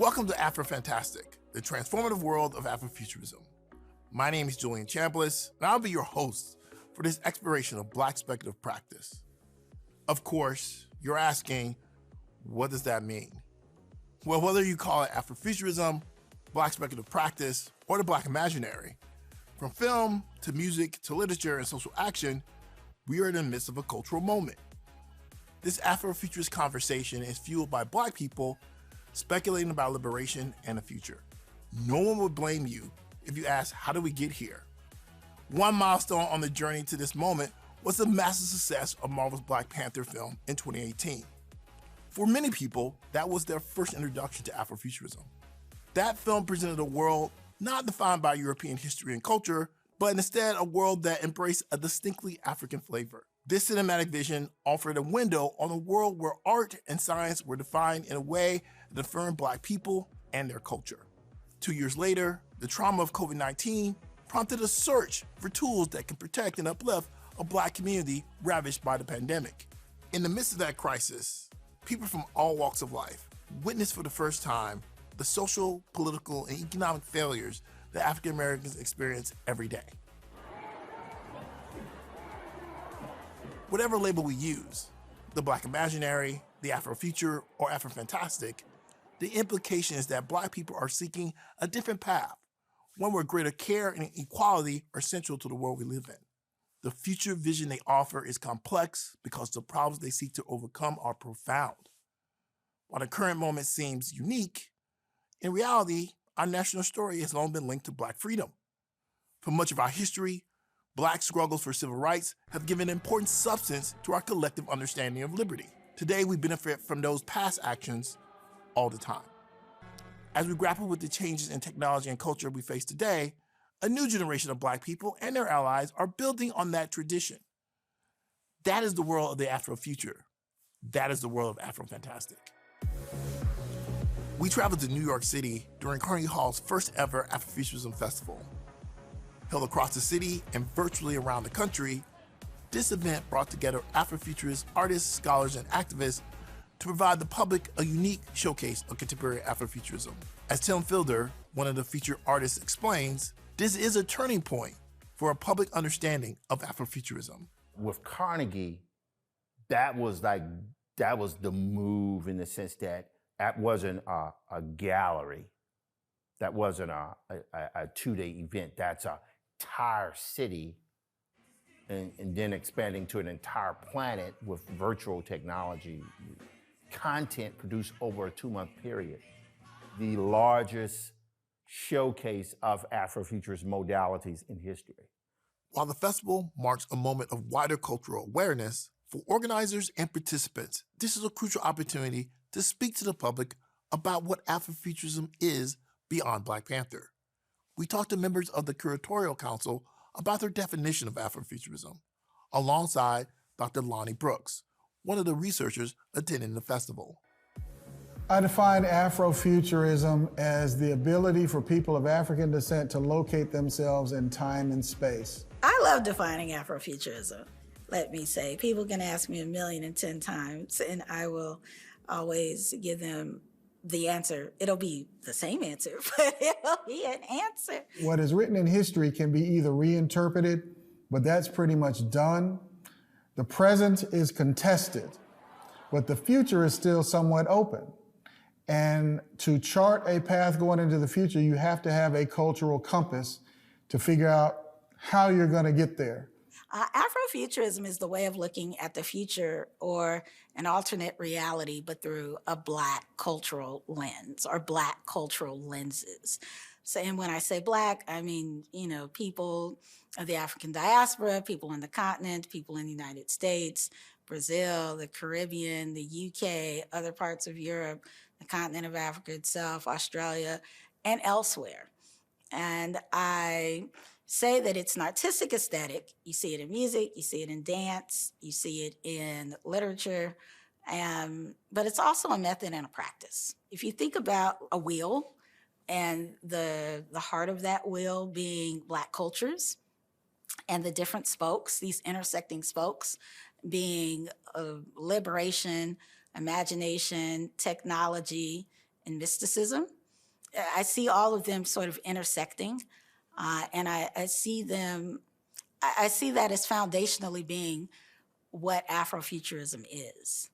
Welcome to Afrofantastic, the transformative world of Afrofuturism. My name is Julian Chambliss, and I'll be your host for this exploration of Black speculative practice. Of course, you're asking, what does that mean? Well, whether you call it Afrofuturism, Black speculative practice, or the Black imaginary, from film to music to literature and social action, we are in the midst of a cultural moment. This Afrofuturist conversation is fueled by Black people speculating about liberation and the future. No one would blame you if you ask, how did we get here? One milestone on the journey to this moment was the massive success of Marvel's Black Panther film in 2018. For many people, that was their first introduction to Afrofuturism. That film presented a world not defined by European history and culture, but instead a world that embraced a distinctly African flavor. This cinematic vision offered a window on a world where art and science were defined in a way that affirmed Black people and their culture. 2 years later, the trauma of COVID-19 prompted a search for tools that can protect and uplift a Black community ravaged by the pandemic. In the midst of that crisis, people from all walks of life witnessed for the first time the social, political, and economic failures that African Americans experience every day. Whatever label we use, the Black imaginary, the Afrofuture, or Afrofantastic, the implication is that Black people are seeking a different path, one where greater care and equality are central to the world we live in. The future vision they offer is complex because the problems they seek to overcome are profound. While the current moment seems unique, in reality, our national story has long been linked to Black freedom. For much of our history, Black struggles for civil rights have given important substance to our collective understanding of liberty. Today, we benefit from those past actions all the time. As we grapple with the changes in technology and culture we face today, a new generation of Black people and their allies are building on that tradition. That is the world of the Afrofuture. That is the world of Afrofantastic. We traveled to New York City during Carnegie Hall's first ever Afrofuturism Festival. Held across the city and virtually around the country, this event brought together Afrofuturist artists, scholars, and activists to provide the public a unique showcase of contemporary Afrofuturism. As Tim Fielder, one of the featured artists, explains, this is a turning point for a public understanding of Afrofuturism. With Carnegie, that was the move in the sense that that wasn't a gallery. That wasn't a two-day event. That's a entire city and then expanding to an entire planet with virtual technology. Content produced over a 2-month period. The largest showcase of Afrofuturist modalities in history. While the festival marks a moment of wider cultural awareness, for organizers and participants, this is a crucial opportunity to speak to the public about what Afrofuturism is beyond Black Panther. We talked to members of the Curatorial Council about their definition of Afrofuturism, alongside Dr. Lonnie Brooks, one of the researchers attending the festival. I define Afrofuturism as the ability for people of African descent to locate themselves in time and space. I love defining Afrofuturism. Let me say, people can ask me 1,000,010 times, and I will always give them the answer. It'll be the same answer, but it'll be an answer. What is written in history can be either reinterpreted, but that's pretty much done. The present is contested, but the future is still somewhat open. And to chart a path going into the future, you have to have a cultural compass to figure out how you're going to get there. Afrofuturism is the way of looking at the future or an alternate reality, but through a Black cultural lens or Black cultural lenses. So, and when I say Black, I mean, people of the African diaspora, people on the continent, people in the United States, Brazil, the Caribbean, the UK, other parts of Europe, the continent of Africa itself, Australia, and elsewhere. And I say that it's an artistic aesthetic. You see it in music, you see it in dance, you see it in literature, but it's also a method and a practice. If you think about a wheel and the heart of that wheel being Black cultures and the different spokes, these intersecting spokes being liberation, imagination, technology, and mysticism. I see all of them sort of intersecting, and I see them. I see that as foundationally being what Afrofuturism is.